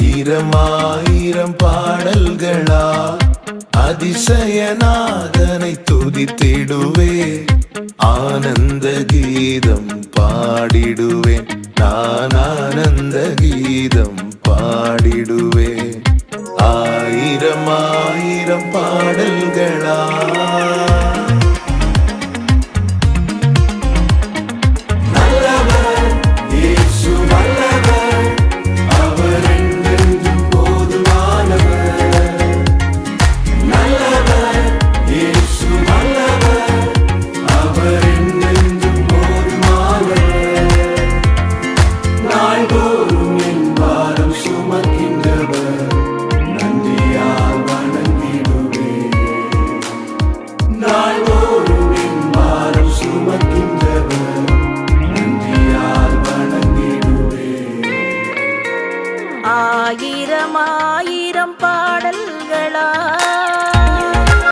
ஆயிரம் பாடல்களா அதிசயநாதனை துதித்திடுவே. ஆனந்த கீதம் பாடிடுவேன், நான் ஆனந்த கீதம் பாடிடுவேன். ஆயிரம் பாடல்களா ஆயிரம்